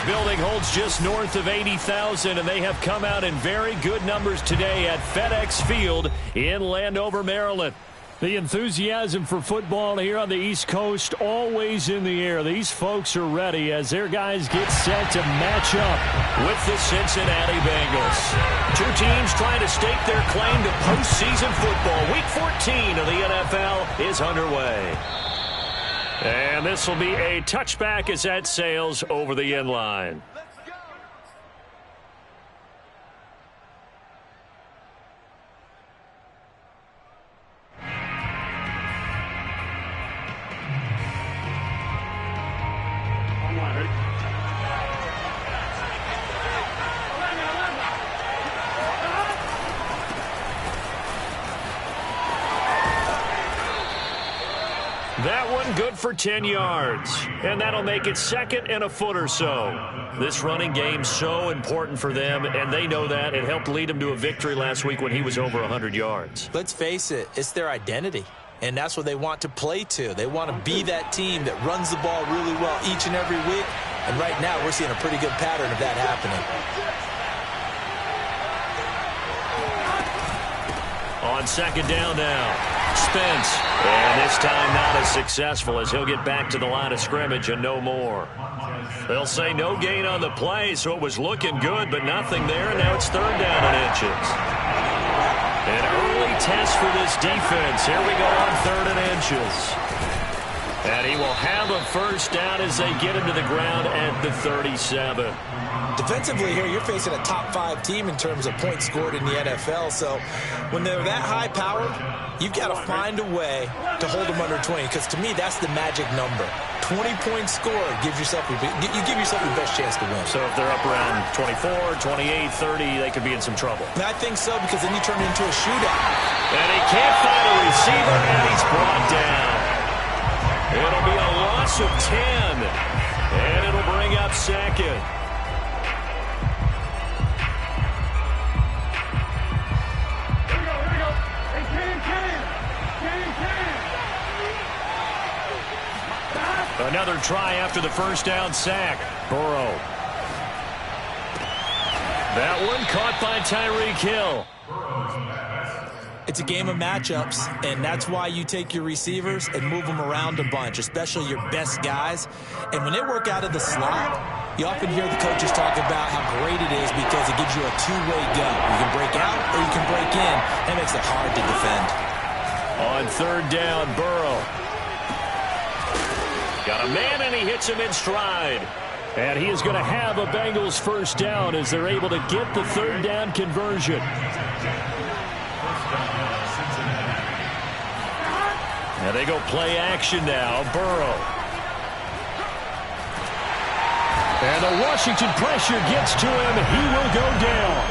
building holds just north of 80,000, and they have come out in very good numbers today at FedEx Field in Landover, Maryland. The enthusiasm for football here on the East Coast always in the air. These folks are ready as their guys get set to match up with the Cincinnati Bengals. Two teams trying to stake their claim to postseason football. Week 14 of the NFL is underway. And this will be a touchback as that sails over the end line. That one good for 10 yards, and that'll make it second and a foot or so. This running game so important for them, and they know that. It helped lead them to a victory last week when he was over 100 yards. Let's face it, it's their identity, and that's what they want to play to. They want to be that team that runs the ball really well each and every week, and right now we're seeing a pretty good pattern of that happening. On second down now. Spence, and this time not as successful as he'll get back to the line of scrimmage and no more. They'll say no gain on the play, so it was looking good, but nothing there, and now it's third down and inches. An early test for this defense. Here we go on third and inches. And he will have a first down as they get him to the ground at the 37. Defensively here, you're facing a top-5 team in terms of points scored in the NFL. So when they're that high-powered, you've got to find a way to hold them under 20. Because to me, that's the magic number. 20 points scored gives yourself your best chance to win. So if they're up around 24, 28, 30, they could be in some trouble. And I think so, because then you turn it into a shootout. And he can't find a receiver, and he's brought down. It'll be a loss of 10, and it'll bring up second. Another try after the first down sack. Burrow. That one caught by Tyreek Hill. It's a game of matchups, and that's why you take your receivers and move them around a bunch, especially your best guys. And when they work out of the slot, you often hear the coaches talk about how great it is because it gives you a two-way go. You can break out or you can break in. That makes it hard to defend. On third down, Burrow. Got a man, and he hits him in stride. And he is going to have a Bengals first down as they're able to get the third down conversion. And they go play action now. Burrow. And the Washington pressure gets to him. He will go down.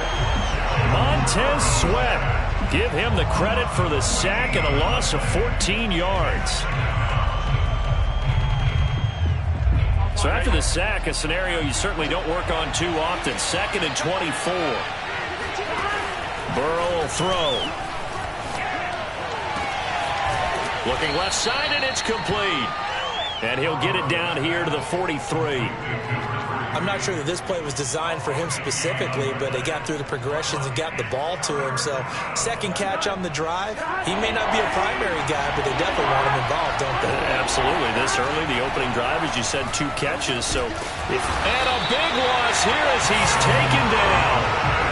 Montez Sweat. Give him the credit for the sack and a loss of 14 yards. So after the sack, a scenario you certainly don't work on too often. Second and 24. Burrow will throw. Looking left side, and it's complete. And he'll get it down here to the 43. I'm not sure that this play was designed for him specifically, but they got through the progressions and got the ball to him. So second catch on the drive. He may not be a primary guy, but they definitely want him involved, don't they? Absolutely. This early, the opening drive, as you said, 2 catches. And a big loss here as he's taken down.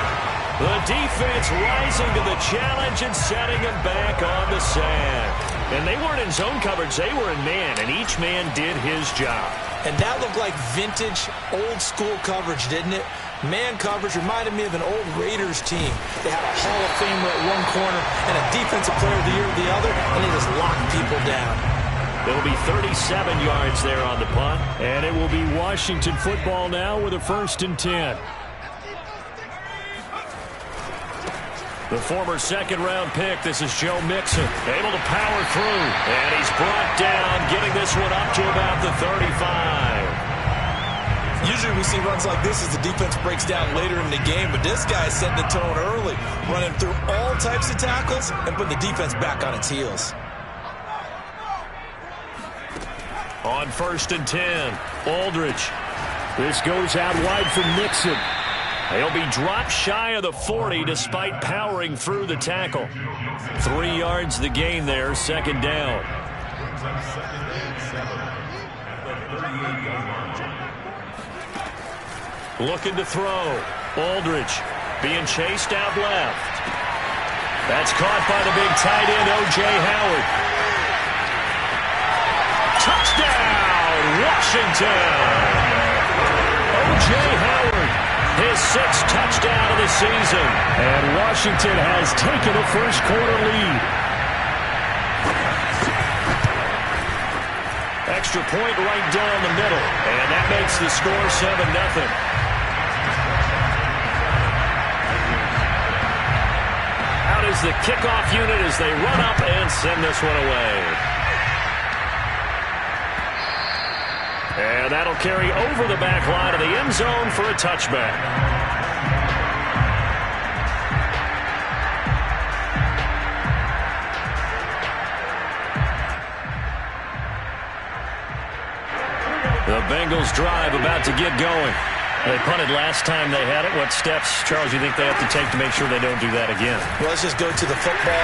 The defense rising to the challenge and setting him back on the sack. And they weren't in zone coverage. They were in man, and each man did his job. And that looked like vintage, old-school coverage, didn't it? Man coverage reminded me of an old Raiders team. They had a Hall of Famer at one corner and a Defensive Player of the Year at the other, and they just locked people down. It'll be 37 yards there on the punt. And it will be Washington football now with a 1st and 10. The former second-round pick, this is Joe Mixon, able to power through, and he's brought down, getting this one up to about the 35. Usually we see runs like this as the defense breaks down later in the game, but this guy is setting the tone early, running through all types of tackles and putting the defense back on its heels. On 1st and 10, Aldridge. This goes out wide for Nixon. He'll be dropped shy of the 40 despite powering through the tackle. 3 yards the gain there, second down. Looking to throw. Aldridge being chased out left. That's caught by the big tight end, O.J. Howard. Touchdown, Washington! O.J. Howard, his 6th touchdown of the season. And Washington has taken a first-quarter lead. Extra point right down the middle. And that makes the score 7-0. Out is the kickoff unit as they run up and send this one away. And that'll carry over the back line of the end zone for a touchback. The Bengals drive about to get going. They punted last time they had it. What steps, Charles, you think they have to take to make sure they don't do that again? Well, let's just go to the football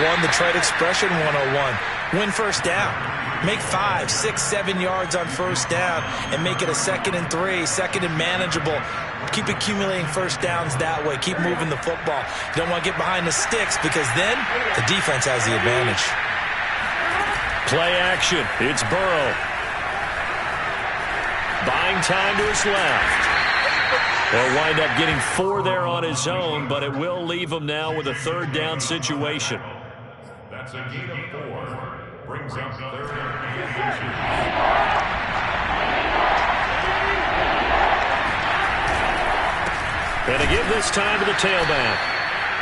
101, the trade expression 101. Win first down. Make 5, 6, 7 yards on first down and make it a 2nd and 3, 2nd and manageable. Keep accumulating first downs that way. Keep moving the football. You don't want to get behind the sticks because then the defense has the advantage. Play action. It's Burrow. Buying time to his left. He'll wind up getting 4 there on his own, but it will leave him now with a 3rd down situation. That's a gain of 4. Brings up 3rd and 2. And to give this time to the tailback.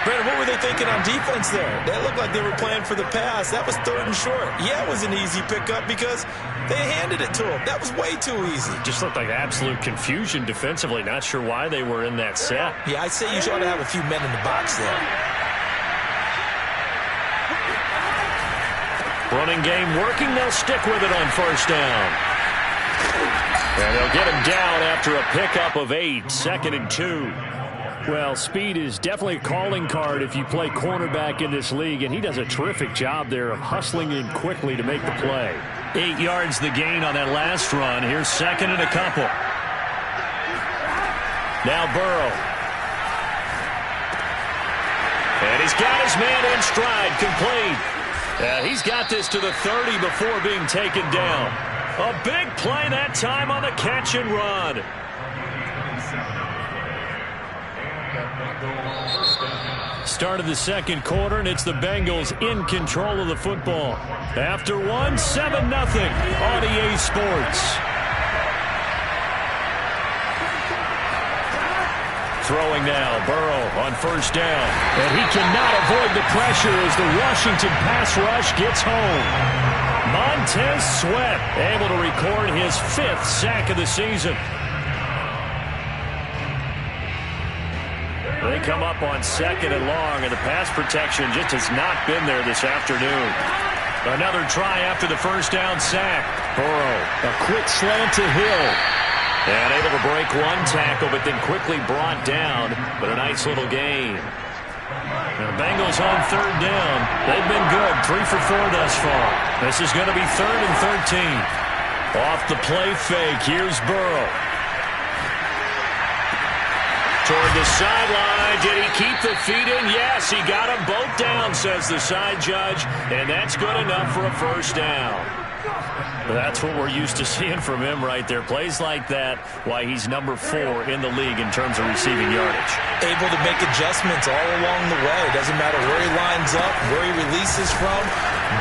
Brandon, what were they thinking on defense there? They looked like they were playing for the pass. That was 3rd and short. Yeah, it was an easy pickup because they handed it to him. That was way too easy. Just looked like absolute confusion defensively. Not sure why they were in that set. Yeah, I'd say you ought to have a few men in the box there. Running game working. They'll stick with it on first down. And they'll get him down after a pickup of 8, 2nd and 2. Well, speed is definitely a calling card if you play cornerback in this league, and he does a terrific job there of hustling in quickly to make the play. 8 yards the gain on that last run. Here's 2nd and a couple. Now Burrow. And he's got his man in stride, complete. He's got this to the 30 before being taken down. A big play that time on the catch and run. Start of the 2nd quarter, and it's the Bengals in control of the football. After 1, 7-0 on EA Sports. Throwing now, Burrow on first down. And he cannot avoid the pressure as the Washington pass rush gets home. Montez Sweat able to record his 5th sack of the season. They come up on 2nd and long, and the pass protection just has not been there this afternoon. Another try after the first down sack. Burrow, a quick slant to Hill. And able to break 1 tackle, but then quickly brought down. But a nice little gain. Now the Bengals on 3rd down. They've been good, 3 for 4 thus far. This is going to be 3rd and 13. Off the play fake, here's Burrow. Toward the sideline. Did he keep the feet in? Yes, he got them both down, says the side judge. And that's good enough for a first down. That's what we're used to seeing from him right there. Plays like that, why he's number 4 in the league in terms of receiving yardage. Able to make adjustments all along the way. Doesn't matter where he lines up, where he releases from.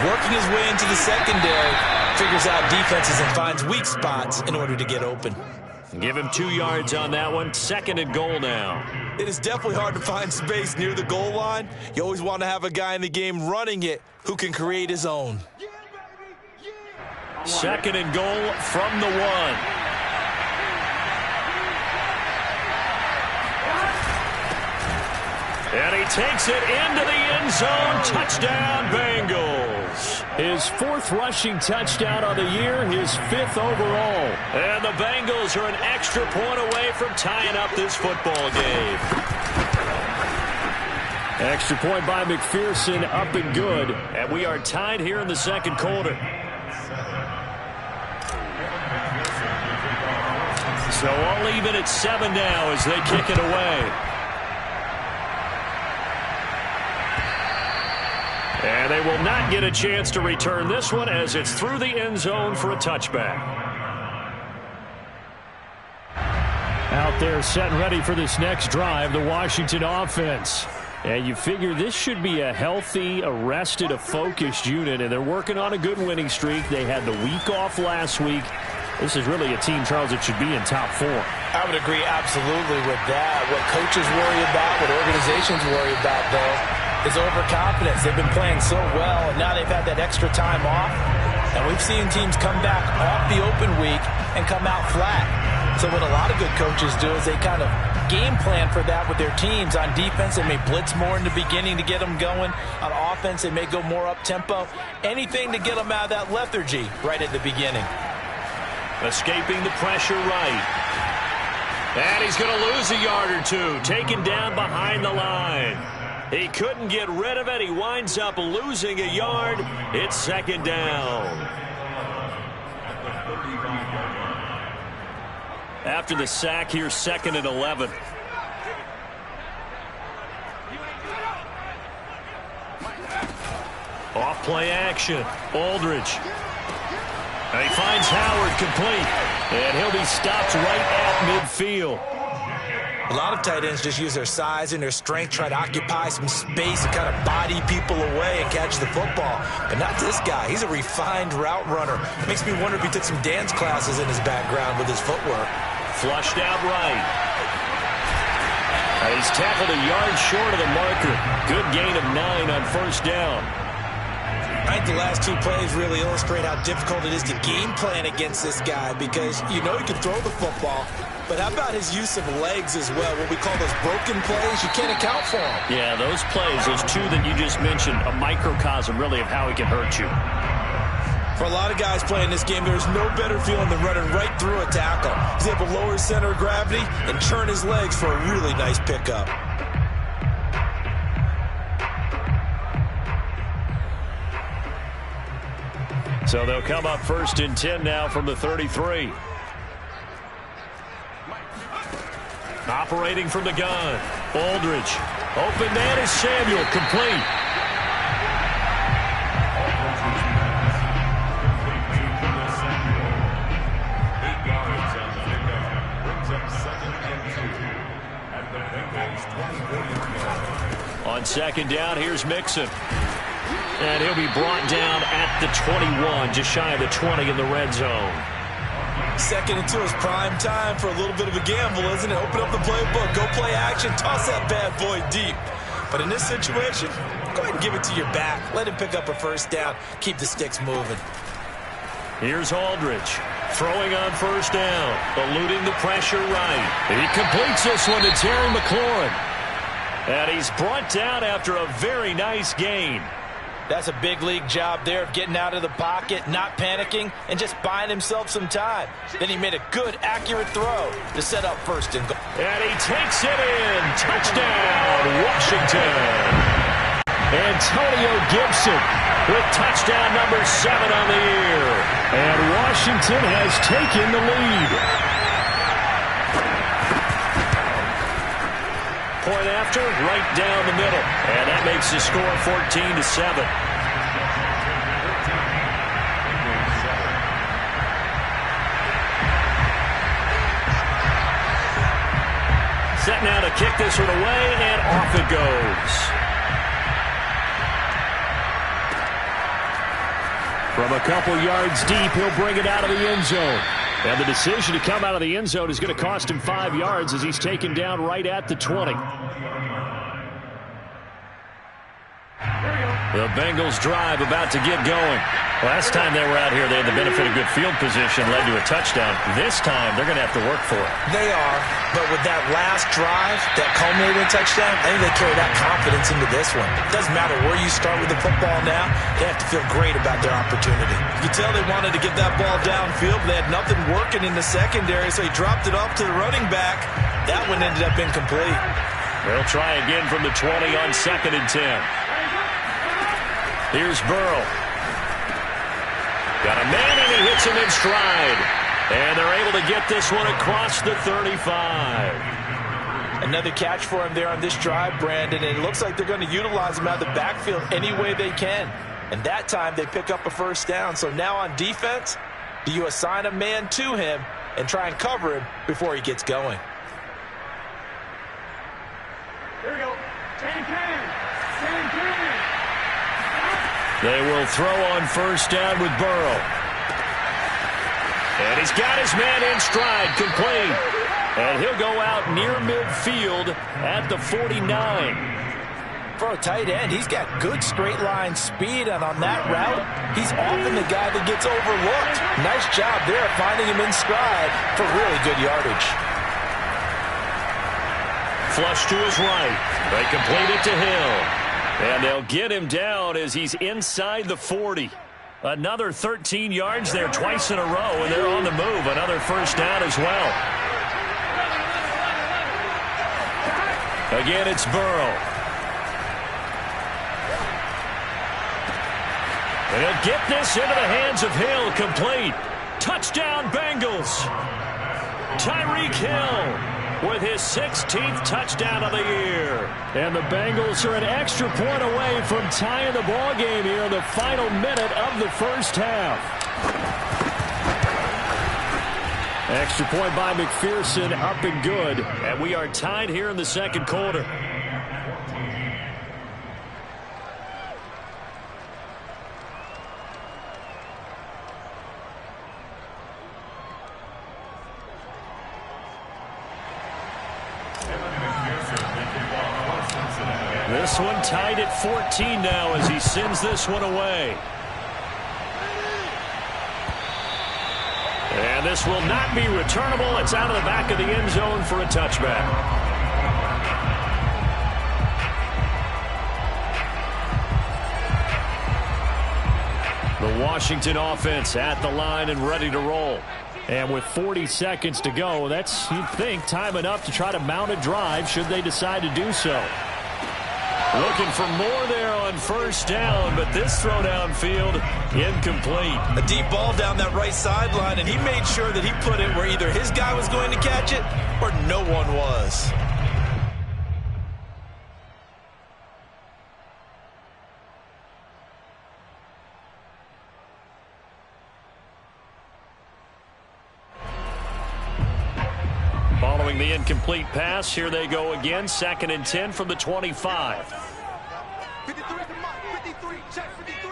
Working his way into the secondary. Figures out defenses and finds weak spots in order to get open. Give him 2 yards on that one. 2nd and goal now. It is definitely hard to find space near the goal line. You always want to have a guy in the game running it who can create his own. 2nd and goal from the 1. And he takes it into the end zone. Touchdown, Bengals. His 4th rushing touchdown on the year, his 5th overall. And the Bengals are an extra point away from tying up this football game. Extra point by McPherson, up and good. And we are tied here in the second quarter. So all even at 7 now as they kick it away. And they will not get a chance to return this one as it's through the end zone for a touchback. Out there set and ready for this next drive, the Washington offense. And you figure this should be a healthy, a rested, a focused unit, and they're working on a good winning streak. They had the week off last week. This is really a team, Charles, that should be in top 4. I would agree absolutely with that. What coaches worry about, what organizations worry about, though, is overconfidence. They've been playing so well, and now they've had that extra time off. And we've seen teams come back off the open week and come out flat. So what a lot of good coaches do is they kind of game plan for that with their teams. On defense, they may blitz more in the beginning to get them going. On offense, they may go more up-tempo. Anything to get them out of that lethargy right at the beginning. Escaping the pressure right. And he's going to lose a yard or two. Taken down behind the line. He couldn't get rid of it. He winds up losing a yard. It's second down. After the sack, here's 2nd and 11. Off play action. Aldridge. And he finds Howard complete. And he'll be stopped right at midfield. A lot of tight ends just use their size and their strength, try to occupy some space and kind of body people away and catch the football. But not this guy. He's a refined route runner. Makes me wonder if he took some dance classes in his background with his footwork. Flushed out right. And he's tackled a yard short of the marker. Good gain of 9 on first down. I think the last 2 plays really illustrate how difficult it is to game plan against this guy because you know he can throw the football. But how about his use of legs as well? What we call those broken plays, you can't account for them. Yeah, those plays, those 2 that you just mentioned, a microcosm really of how he can hurt you. For a lot of guys playing this game, there's no better feeling than running right through a tackle. He's able to lower his center of gravity and turn his legs for a really nice pickup. So they'll come up 1st and 10 now from the 33. Operating from the gun. Aldridge. Open man is Samuel. Complete. On 2nd down, here's Mixon. And he'll be brought down at the 21, just shy of the 20 in the red zone. 2nd and 2 is prime time for a little bit of a gamble, isn't it? Open up the playbook, go play action, toss that bad boy deep. But in this situation, go ahead and give it to your back. Let him pick up a first down. Keep the sticks moving. Here's Aldridge. Throwing on first down. Eluding the pressure right. He completes this one to Terry McLaurin. And he's brought down after a very nice gain. That's a big league job there of getting out of the pocket, not panicking, and just buying himself some time. Then he made a good, accurate throw to set up 1st and goal. And he takes it in. Touchdown, Washington. Antonio Gibson with touchdown number 7 on the year. And Washington has taken the lead. Point after, right down the middle. And that makes the score 14-7. Set now to kick this one away, and off it goes. From a couple yards deep, he'll bring it out of the end zone. And the decision to come out of the end zone is going to cost him 5 yards as he's taken down right at the 20. There you go. The Bengals drive about to get going. Last time they were out here, they had the benefit of good field position, led to a touchdown. This time, they're going to have to work for it. They are, but with that last drive that culminated in a touchdown, I think they carry that confidence into this one. It doesn't matter where you start with the football now. They have to feel great about their opportunity. You can tell they wanted to get that ball downfield. They had nothing working in the secondary, so he dropped it off to the running back. That one ended up incomplete. They'll try again from the 20 on 2nd and 10. Here's Burrow. Got a man, and he hits him in stride. And they're able to get this one across the 35. Another catch for him there on this drive, Brandon, and it looks like they're going to utilize him out of the backfield any way they can. And that time they pick up a first down. So now on defense, do you assign a man to him and try and cover him before he gets going? Here we go. 10-10. They will throw on first down with Burrow. And he's got his man in stride, complete. And he'll go out near midfield at the 49. For a tight end, he's got good straight line speed, and on that route, he's often the guy that gets overlooked. Nice job there finding him in stride for really good yardage. Flush to his right. They complete it to Hill. And they'll get him down as he's inside the 40. Another 13 yards there twice in a row, and they're on the move. Another first down as well. Again, it's Burrow. And he'll get this into the hands of Hill, complete. Touchdown, Bengals. Tyreek Hill with his 16th touchdown of the year. And the Bengals are an extra point away from tying the ball game here in the final minute of the first half. Extra point by McPherson, up and good. And we are tied here in the second quarter. This one tied at 14 now as he sends this one away. And this will not be returnable. It's out of the back of the end zone for a touchback. The Washington offense at the line and ready to roll. And with 40 seconds to go, that's, you'd think, time enough to try to mount a drive should they decide to do so. Looking for more there on first down, but this throw downfield incomplete. A deep ball down that right sideline, and he made sure that he put it where either his guy was going to catch it or no one was. Following the incomplete pass, here they go again. 2nd and 10 from the 25. 53, check 53.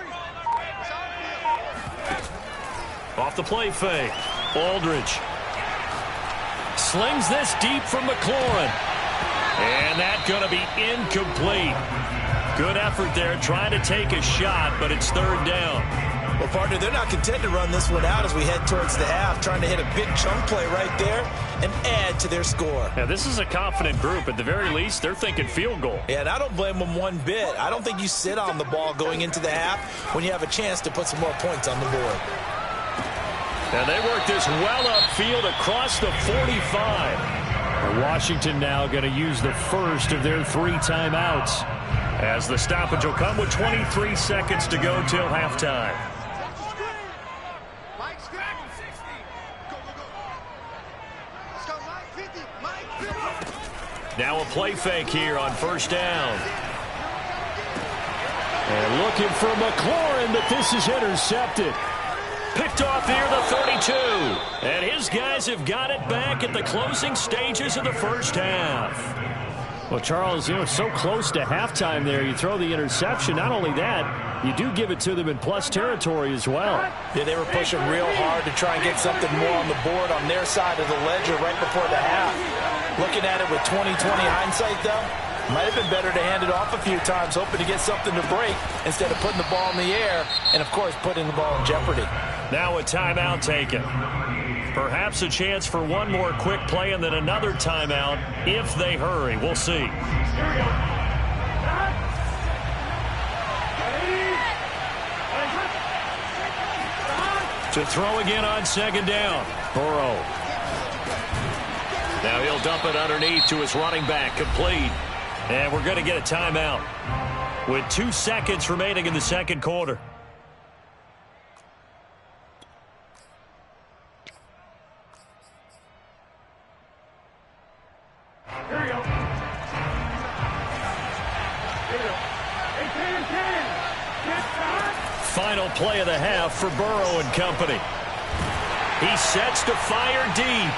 Off the play fake. Aldridge slings this deep from McLaurin. And that's going to be incomplete. Good effort there trying to take a shot, but it's 3rd down. Well, partner, they're not content to run this one out as we head towards the half, trying to hit a big chunk play right there and add to their score. Now, this is a confident group. At the very least, they're thinking field goal. Yeah, and I don't blame them one bit. I don't think you sit on the ball going into the half when you have a chance to put some more points on the board. And they work this well upfield across the 45. Washington now going to use the first of their 3 timeouts, as the stoppage will come with 23 seconds to go till halftime. Now a play fake here on first down. And looking for McLaurin, but this is intercepted. Picked off near the 32. And his guys have got it back at the closing stages of the first half. Well, Charles, you know, so close to halftime there. You throw the interception. Not only that, you do give it to them in plus territory as well. Yeah, they were pushing real hard to try and get something more on the board on their side of the ledger right before the half. Looking at it with 20/20 hindsight, though, Might have been better to hand it off a few times, hoping to get something to break instead of putting the ball in the air and, of course, putting the ball in jeopardy. Now a timeout taken. Perhaps a chance for one more quick play and then another timeout if they hurry. We'll see. To throw again on second down. Burrow. Now he'll dump it underneath to his running back. Complete. And we're going to get a timeout with 2 seconds remaining in the second quarter. Here we go. Here we go. Hey, 10. Final play of the half for Burrow and company. He sets to fire deep.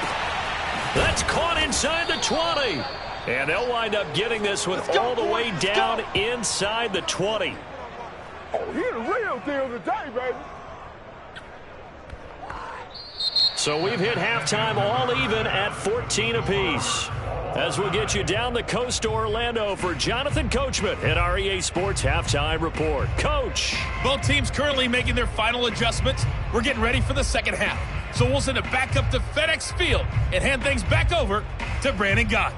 That's caught inside the 20. And they'll wind up getting this one all the way down inside the 20. Oh, here's the real deal today, baby. So we've hit halftime all even at 14 apiece. As we'll get you down the coast to Orlando for Jonathan Coachman at our EA Sports Halftime Report. Coach. Both teams currently making their final adjustments. We're getting ready for the second half. So we'll send it back up to FedEx Field and hand things back over to Brandon Gott.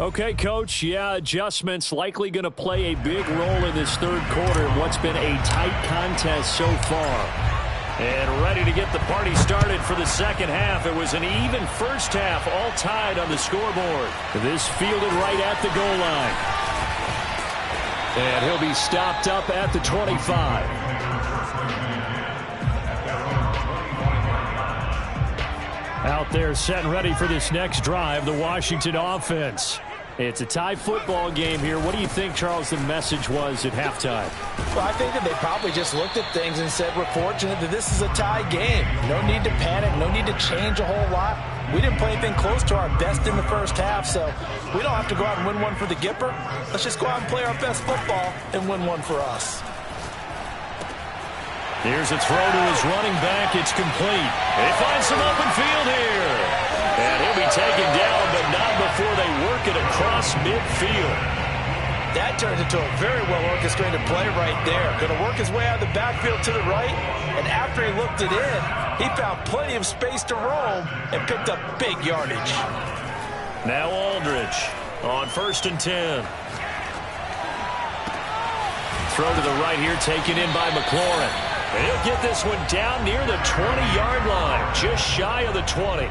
Okay, Coach. Yeah, adjustments likely going to play a big role in this third quarter in what's been a tight contest so far. And ready to get the party started for the second half. It was an even first half, all tied on the scoreboard. This fielded right at the goal line. And he'll be stopped up at the 25. Out there set and ready for this next drive, the Washington offense. It's a tie football game here. What do you think, Charles, the message was at halftime? Well, I think that they probably just looked at things and said, we're fortunate that this is a tie game. No need to panic, no need to change a whole lot. We didn't play anything close to our best in the first half, so we don't have to go out and win one for the Gipper. Let's just go out and play our best football and win one for us. Here's a throw to his running back. It's complete. They find some open field here. And he'll be taken down, but not before they work it across midfield. That turns into a very well-orchestrated play right there. Going to work his way out of the backfield to the right, and after he looked it in, he found plenty of space to roam and picked up big yardage. Now Aldridge on 1st and 10. Throw to the right here, taken in by McLaurin. And he'll get this one down near the 20-yard line, just shy of the 20.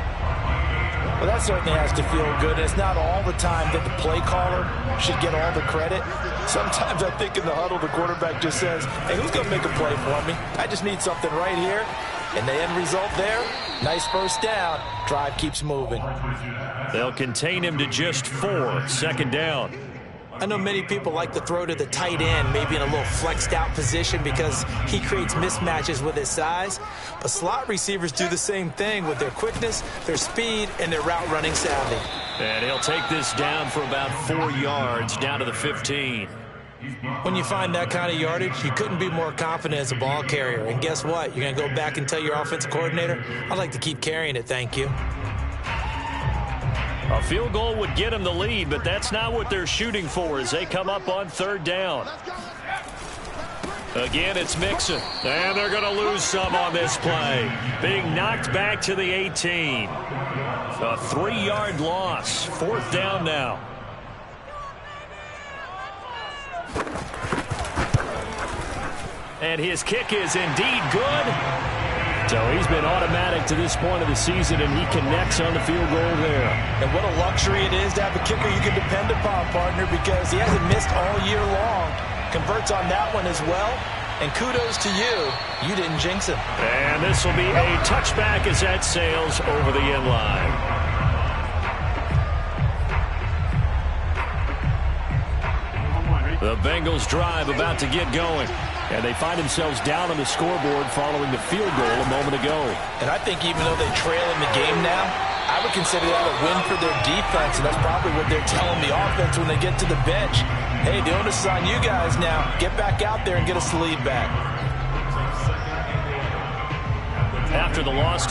Well, that certainly has to feel good. It's not all the time that the play caller should get all the credit. Sometimes I think in the huddle, the quarterback just says, hey, who's going to make a play for me? I just need something right here. And the end result there, nice first down. Drive keeps moving. They'll contain him to just 4, second down. I know many people like to throw to the tight end, maybe in a little flexed out position because he creates mismatches with his size. But slot receivers do the same thing with their quickness, their speed, and their route running savvy. And he'll take this down for about 4 yards, down to the 15. When you find that kind of yardage, you couldn't be more confident as a ball carrier. And guess what? You're going to go back and tell your offensive coordinator, I'd like to keep carrying it, thank you. A field goal would get them the lead, but that's not what they're shooting for as they come up on 3rd down. Again, it's Mixon. And they're going to lose some on this play. Being knocked back to the 18. A 3-yard loss. 4th down now. And his kick is indeed good. So he's been automatic to this point of the season, and he connects on the field goal there. And what a luxury it is to have a kicker you can depend upon, partner, because he hasn't missed all year long. Converts on that one as well. And kudos to you. You didn't jinx him. And this will be a touchback as that sails over the end line. The Bengals drive about to get going. And they find themselves down on the scoreboard following the field goal a moment ago. And I think even though they trail in the game now, I would consider that a win for their defense. And that's probably what they're telling the offense when they get to the bench. Hey, the onus is on you guys now. Get back out there and get us the lead back. After the loss to